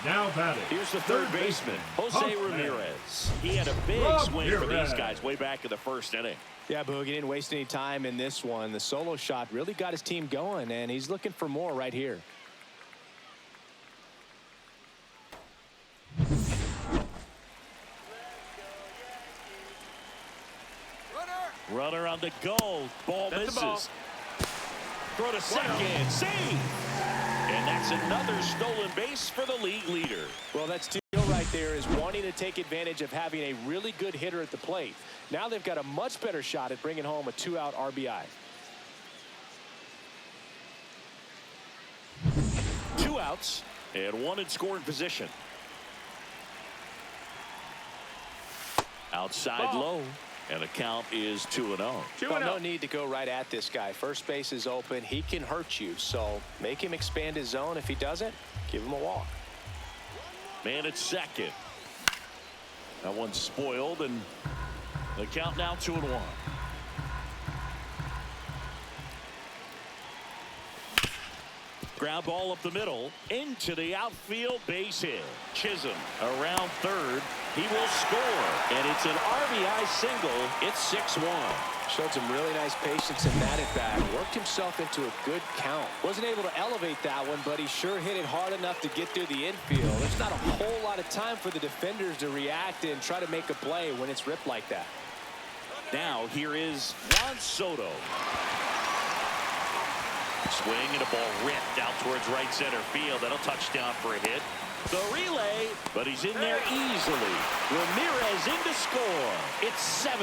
Now batting.
Here's the third baseman, Jose Ramirez. He had a big swing for these guys way back in the first inning.
Yeah, Boog, he didn't waste any time in this one. The solo shot really got his team going, and he's looking for more right here.
Runner on the go. Ball
That's the ball.
misses. Throw to second. Save. And that's another stolen base for the league leader.
Well, that's two right there, is wanting to take advantage of having a really good hitter at the plate. Now they've got a much better shot at bringing home a 2-out RBI.
2 outs and 1 in scoring position. Outside
Ball.
low, and the count is 2-0.
2-0.
Well, no need to go right at this guy. First base is open. He can hurt you, so make him expand his zone. If he doesn't, give him a walk.
Man at second. That one's spoiled, and the count now 2-1. Ground ball up the middle into the outfield, base hit. Chisholm around third. He will score, and it's an RBI single. It's 6-1.
Showed some really nice patience in that at bat. Worked himself into a good count. Wasn't able to elevate that one, but he sure hit it hard enough to get through the infield. There's not a whole lot of time for the defenders to react and try to make a play when it's ripped like that.
Now here is Juan Soto. Swing and a ball ripped out towards right center field. That'll touchdown for a hit. The relay, but he's in there easily. Ramirez in to score. It's 7-1.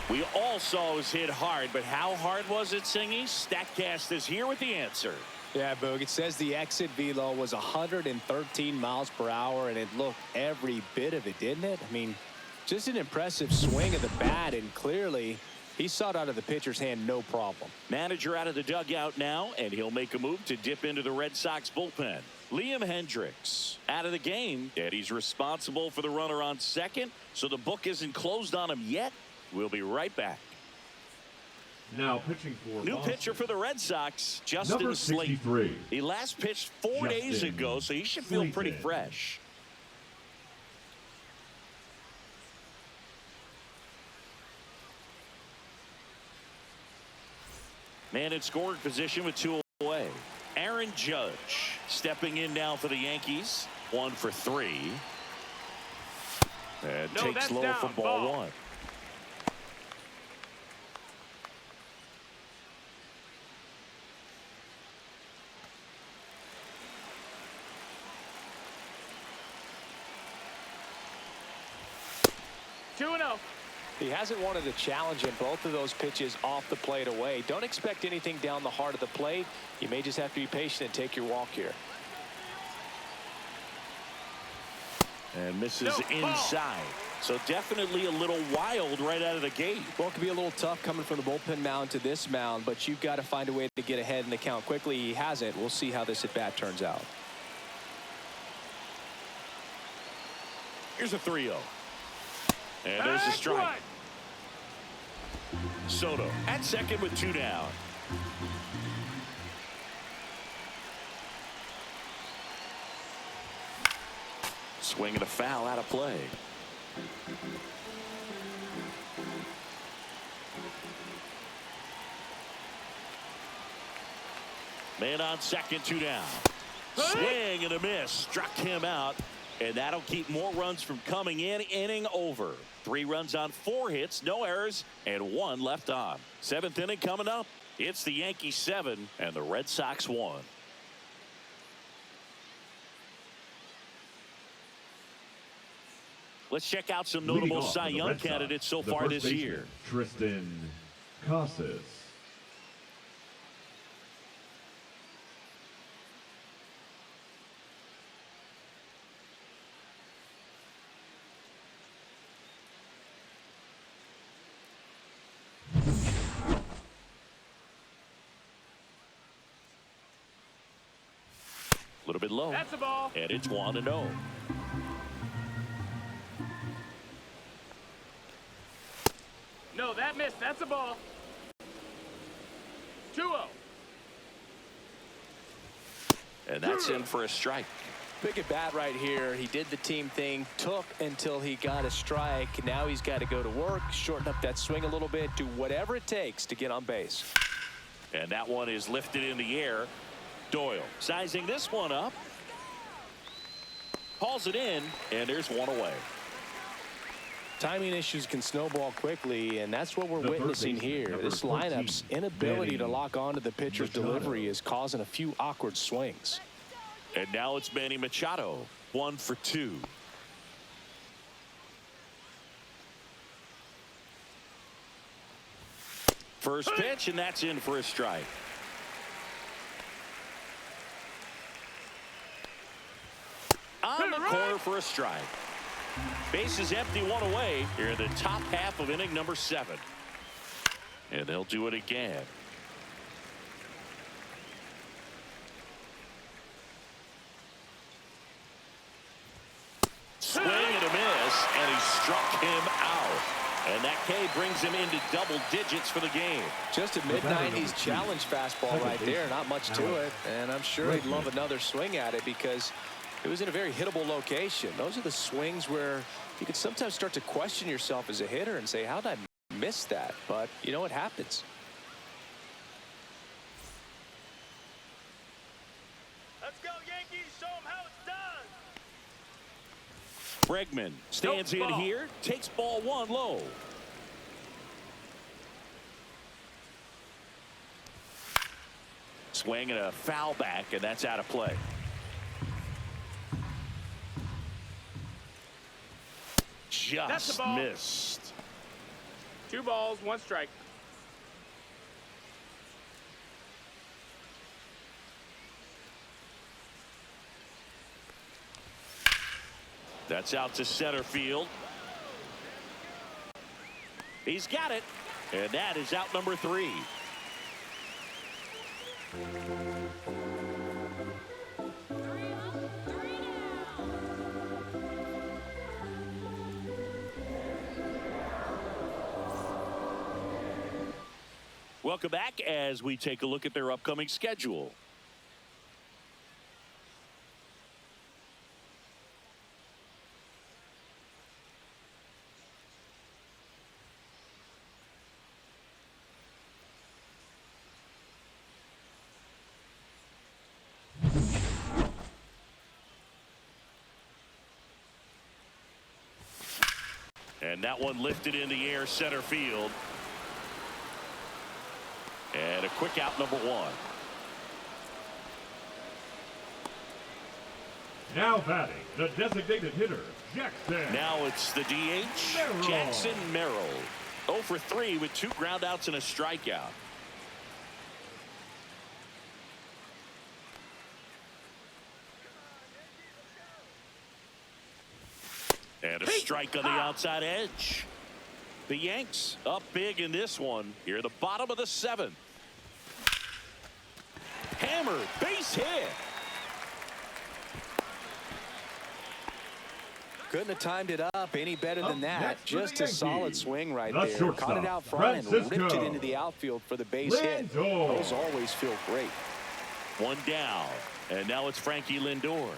We all saw it was hit hard, but how hard was it, Singy? StatCast is here with the answer.
Yeah, Boog, it says the exit velo was 113 miles per hour, and it looked every bit of it, didn't it? I mean, just an impressive swing of the bat, and clearly He saw it out of the pitcher's hand, no problem.
Manager out of the dugout now, and he'll make a move to dip into the Red Sox bullpen. Liam Hendricks out of the game, and he's responsible for the runner on second, so the book isn't closed on him yet. We'll be right back.
Now pitching for
New
Boston.
pitcher for the Red Sox, Justin
Number
Slate.
63.
He last pitched 4 days
Justin
ago, so he should feel
Slayton.
pretty fresh. Man in scoring position with 2 away. Aaron Judge stepping in now for the Yankees. 1 for 3. And
No,
takes
that's
low
down.
for ball
Ball.
1.
Two and 0.
He hasn't wanted a challenge in both of those pitches off the plate away. Don't expect anything down the heart of the plate. You may just have to be patient and take your walk here.
And misses
No, ball.
inside. So definitely a little wild right out of the gate.
Well, it can be a little tough coming from the bullpen mound to this mound, but you've got to find a way to get ahead in the count quickly. He hasn't. We'll see how this at bat turns out.
Here's a 3-0. And there's a
That's
strike.
right.
Soto at second with 2 down. Swing and a foul out of play. Man on second, 2 down. Swing and a miss. Struck him out. And that'll keep more runs from coming in. Inning over. 3 runs on 4 hits, no errors, and 1 left on. 7th inning coming up. It's the Yankees 7 and the Red Sox 1. Let's check out some
Leading
notable
off
Cy
for the
Young
Red Sox,
candidates so
the
far
first
this
baseman,
year.
Tristan Casas.
A little bit low.
That's a ball.
And it's 1-0.
No, that missed. That's a ball. 2-0.
And that's in for a strike.
Big at bat right here. He did the team thing, took until he got a strike. Now he's got to go to work, shorten up that swing a little bit, do whatever it takes to get on base.
And that one is lifted in the air. Doyle sizing this one up. Calls it in, and there's 1 away.
Timing issues can snowball quickly, and that's what we're
The third
witnessing
baseman,
here.
number
This
14,
lineup's inability to
Manny
lock onto the pitcher's
Machado.
delivery is causing a few awkward swings.
And now it's Manny Machado. 1 for 2. First pitch, and that's in for a strike. On the corner for a strike. Base is empty, 1 away here in the top half of inning number 7. And they'll do it again. Swing and a miss, and he struck him out. And that K brings him into double digits for the game.
Just a mid-90s challenge fastball right there. Not much to it. And I'm sure he'd love another swing at it because it was in a very hittable location. Those are the swings where you can sometimes start to question yourself as a hitter and say, how did I miss that? But, you know, it happens.
Let's go, Yankees. Show them how it's done.
Bregman stands
Nope,
in
ball.
here, takes ball 1 low. Swing and a foul back, and that's out of play.
That's
Just
the ball.
missed.
2 balls, 1 strike.
That's out to center field. He's got it. And that is out number 3. Welcome back as we take a look at their upcoming schedule. And that one lifted in the air center field. And a quick out, number 1.
Now batting, the designated hitter, Jackson.
Now it's the DH,
Merrill.
Jackson Merrill. 0 for 3 with 2 groundouts and a strikeout. And a strike on the outside edge. The Yanks up big in this one. Here at the bottom of the 7th. Hammered, base hit.
Couldn't have timed it up any better than
Up
that.
next for the
Just a solid
Yankees,
swing right
the
there.
shortstop,
Caught it out front and ripped
Francisco
it into the outfield for the base hit.
Lindor.
Those always feel great.
1 down. And now it's Frankie Lindor.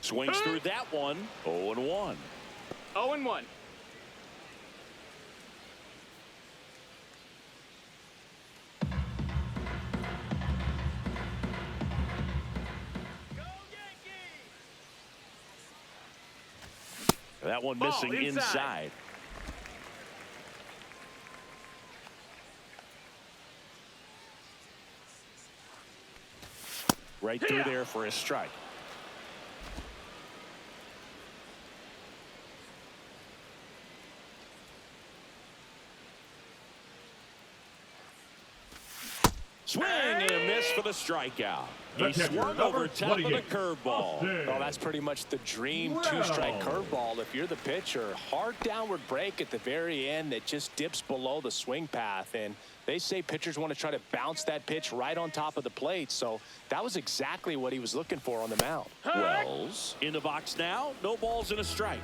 Swings through that one. 0-1.
0-1.
Go Yankees!
That one
Ball
missing inside. Right through there for a strike. Swing and a miss for the strikeout.
The
He
catcher,
swung
number
over top of the
28,
Oh,
curveball.
that's pretty much the dream
Wow.
two-strike curveball. If you're the pitcher, hard downward break at the very end that just dips below the swing path. And they say pitchers want to try to bounce that pitch right on top of the plate. So that was exactly what he was looking for on the mound.
Wells in the box now. No balls and a strike.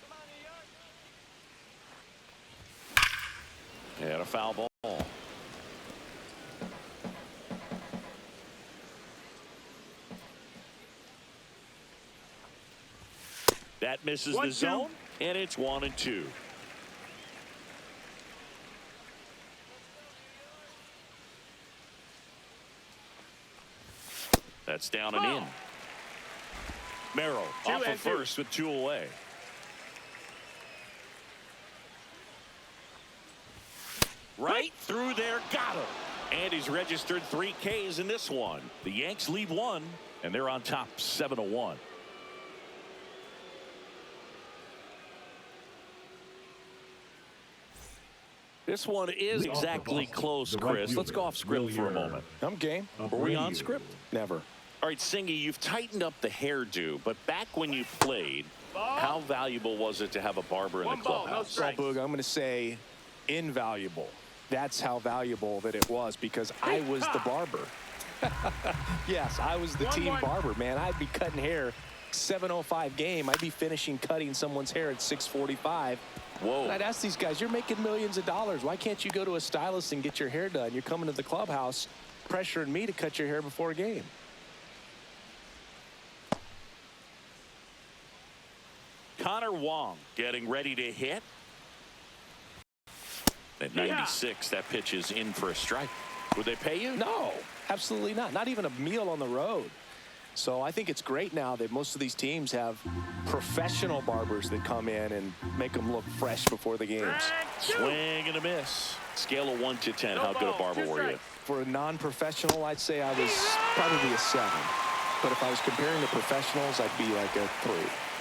Come on, New York.
And a foul ball. That misses the
1-2.
zone, and it's 1-2. That's down and in. Merrill off of
2-2.
first with 2 away. Right through there, got him. And he's registered 3 Ks in this one. The Yanks lead 1, and they're on top 7-1. This one is exactly close, Chris. Let's go off script for a moment.
I'm game.
Were we on script?
Never.
All right, Singy, you've tightened up the hairdo, but back when you played, how valuable was it to have a barber in the
1 ball, no
clubhouse?
So,
strikes.
Boog, I'm going to say invaluable. That's how valuable that it was because I was the barber. Yes, I was the team
1-1.
barber, man. I'd be cutting hair 7:05 game. I'd be finishing cutting someone's hair at 6:45.
Whoa.
And I'd ask these guys, you're making millions of dollars. Why can't you go to a stylist and get your hair done? You're coming to the clubhouse pressuring me to cut your hair before a game.
Connor Wong getting ready to hit. At 96, that pitch is in for a strike. Would they pay you?
No, absolutely not. Not even a meal on the road. So I think it's great now that most of these teams have professional barbers that come in and make them look fresh before the games.
Swing and a miss. Scale of 1 to 10. How good a barber were you?
For a non-professional, I'd say I was probably a 7. But if I was comparing to professionals, I'd be like a 3.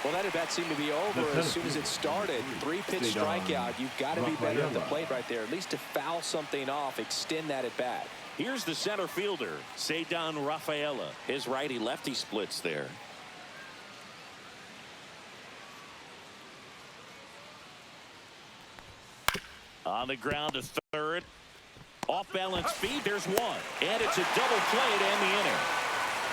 Well, that at bat seemed to be over as soon as it started. 3-pitch strikeout. You've got to be better at the plate right there. At least to foul something off, extend that at bat.
Here's the center fielder, Cedon Rafaela. His righty-lefty splits there. On the ground to third. Off balance feed. There's one. And it's a double play to end the inning.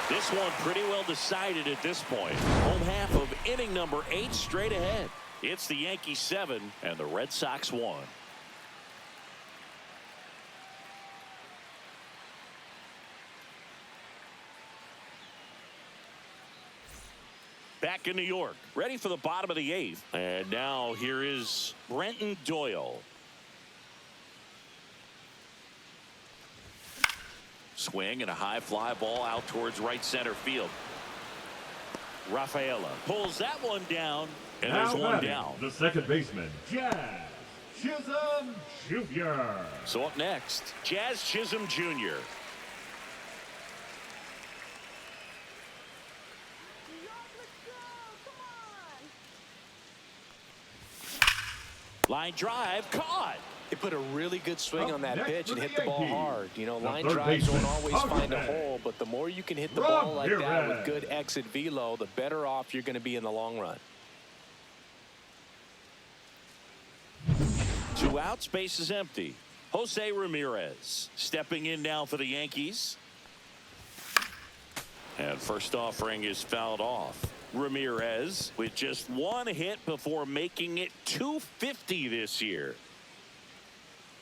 This one pretty well decided at this point. Home half of inning number 8 straight ahead. It's the Yankees 7 and the Red Sox 1. Back in New York, ready for the bottom of the 8th. And now here is Brenton Doyle. Swing and a high fly ball out towards right center field. Rafaela pulls that one down, and
Now
there's one
batting,
down.
the second baseman, Jazz Chisholm Jr.
So up next, Jazz Chisholm Jr. Line drive caught.
They put a really good swing
Up
on that
next
pitch
for
and
the
hit the ball
Yankees,
hard. You know,
the
line
third
drives don't
baseman,
always find a
Jarren.
hole, but the more you can hit the
Rob
ball like that
Duran.
with good exit velo, the better off you're going to be in the long run.
2 outs, base is empty. Jose Ramirez stepping in now for the Yankees. And first offering is fouled off. Ramirez with just 1 hit before making it 250 this year.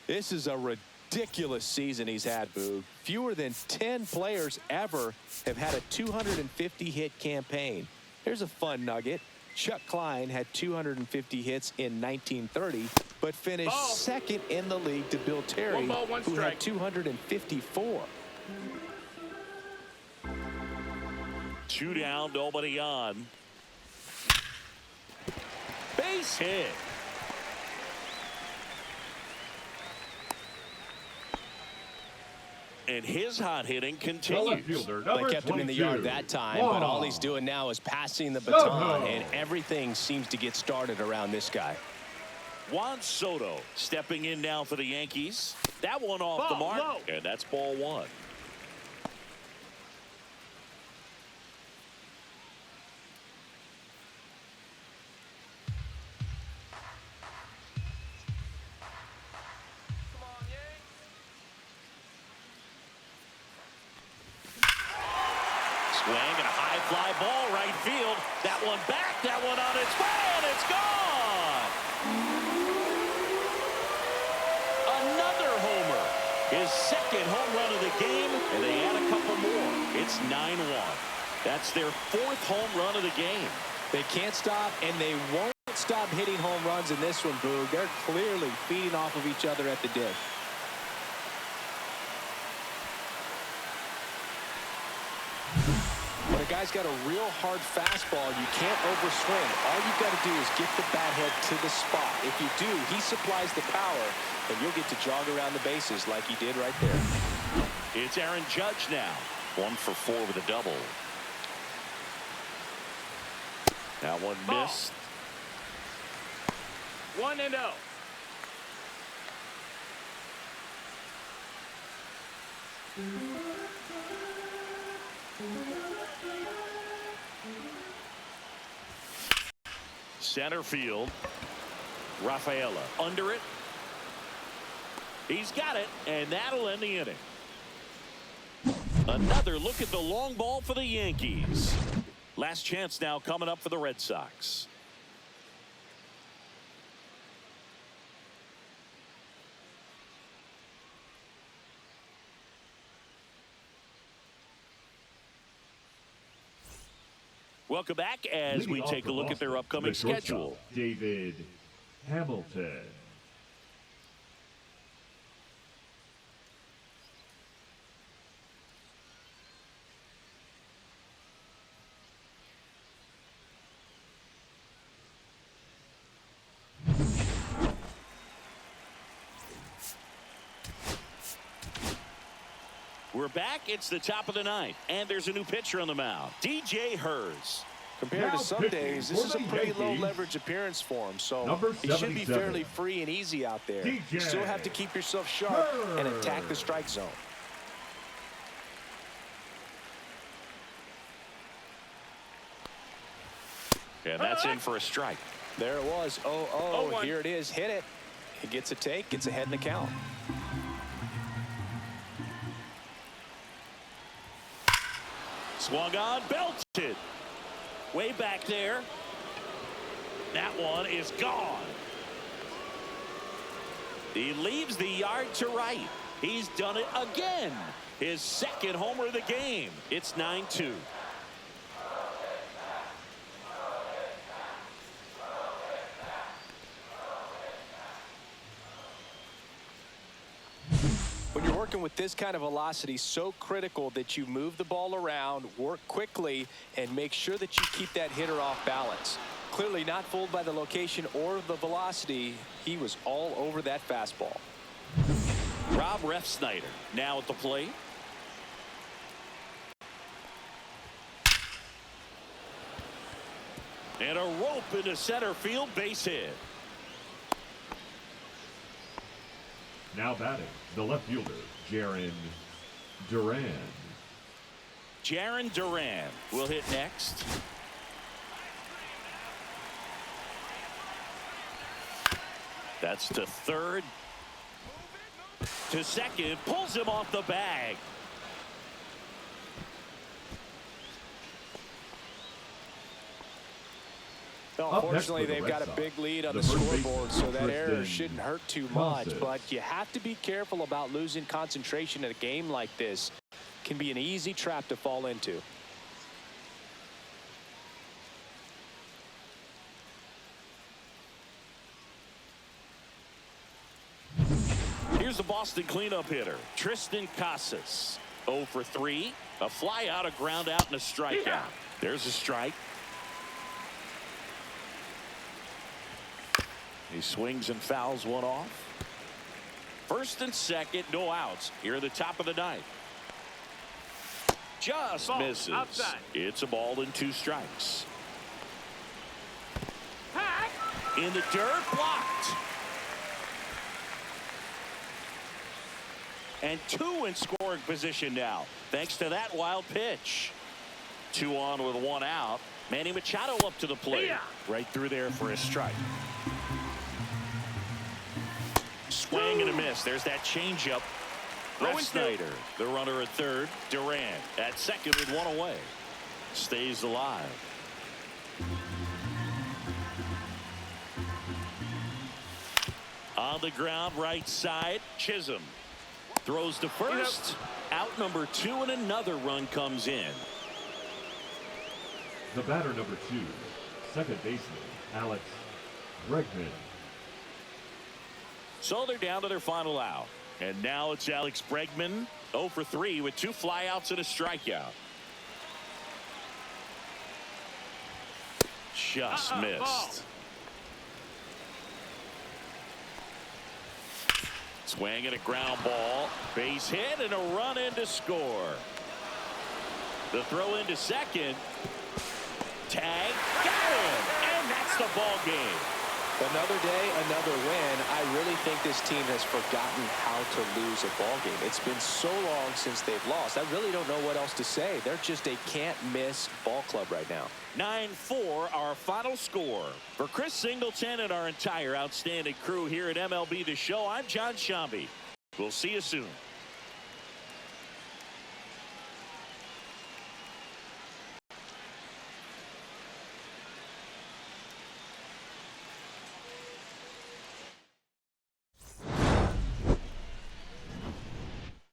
This is a ridiculous season he's had, Boog. Fewer than 10 players ever have had a 250-hit campaign. Here's a fun nugget. Chuck Klein had 250 hits in 1930, but finished second in the league to Bill Terry,
1 ball, 1
who
strike.
had 254.
2 down, nobody on. Base hit. And his hot hitting
The left
continues.
fielder,
They
number
kept him in the
22,
yard that time, but all he's doing now is passing the baton,
Soto.
and everything seems to get started around this guy.
Juan Soto stepping in now for the Yankees. That one off the
Ball
mark,
low.
and that's ball 1.
Come on, Yanks.
Swing and a high fly ball right field. That one back, that one on its way, and it's gone. Another homer. His second home run of the game, and they add a couple more. It's 9-1. That's their 4th home run of the game.
They can't stop, and they won't stop hitting home runs in this one, Boog. They're clearly feeding off of each other at the dish. When a guy's got a real hard fastball, you can't overswing. All you've got to do is get the bat head to the spot. If you do, he supplies the power, and you'll get to jog around the bases like he did right there.
It's Aaron Judge now. 1 for 4 with a double. That one
Ball.
missed.
1-0.
Center field. Rafaela under it. He's got it, and that'll end the inning. Another look at the long ball for the Yankees. Last chance now coming up for the Red Sox. Welcome back as we
Leading off
take a
for
look at their
Boston,
upcoming
the shortstop,
schedule.
David Hamilton.
We're back. It's the top of the 9th, and there's a new pitcher on the mound. DJ Hers.
Compared
Now
to some
pitching
days, this
for
is a
the
pretty
Yankees,
low-leverage appearance for him, so
number
he should be
77,
fairly free and easy out there. You
DJ
still have to keep yourself sharp and attack the strike zone.
And that's in for a strike.
There it was. 0-0.
0-1.
Here it is. Hit it. He gets a take, gets ahead in the count.
Swung on, belted. Way back there. That one is gone. He leaves the yard to right. He's done it again. His second homer of the game. It's 9-2.
When you're working with this kind of velocity, so critical that you move the ball around, work quickly, and make sure that you keep that hitter off balance. Clearly not fooled by the location or the velocity. He was all over that fastball.
Rob Refsnyder now at the plate. And a rope into center field, base hit.
Now batting, the left fielder, Jarren Duran.
Jarren Duran will hit next. That's to third. To second, pulls him off the bag.
Unfortunately, they've got a big lead on the scoreboard, so that error shouldn't hurt too much. But you have to be careful about losing concentration in a game like this. It can be an easy trap to fall into.
Here's the Boston cleanup hitter, Tristan Casas. 0 for 3. A fly out, a ground out, and a strikeout.
Yeah.
There's a strike. He swings and fouls one off. First and second, no outs. Here at the top of the ninth. Just
Ball,
misses.
outside.
It's a ball and 2 strikes.
Hack.
In the dirt, blocked. And 2 in scoring position now, thanks to that wild pitch. 2 on with 1 out. Manny Machado up to the plate.
Yeah.
Right through there for a strike. Swing and a miss. There's that changeup. Refsnyder, the runner at third. Duran at second with 1 away. Stays alive. On the ground, right side, Chisholm. Throws to first. Out number 2, and another run comes in.
The batter number 2, second baseman, Alex Bregman.
So they're down to their final out. And now it's Alex Bregman, 0 for 3 with 2 flyouts and a strikeout. Just missed.
Ball.
Swing and a ground ball. Base hit and a run in to score. The throw into second. Tag. Got him. And that's the ball game.
Another day, another win. I really think this team has forgotten how to lose a ball game. It's been so long since they've lost. I really don't know what else to say. They're just a can't-miss ball club right now.
9-4, our final score. For Chris Singleton and our entire outstanding crew here at MLB The Show, I'm John Shambi. We'll see you soon.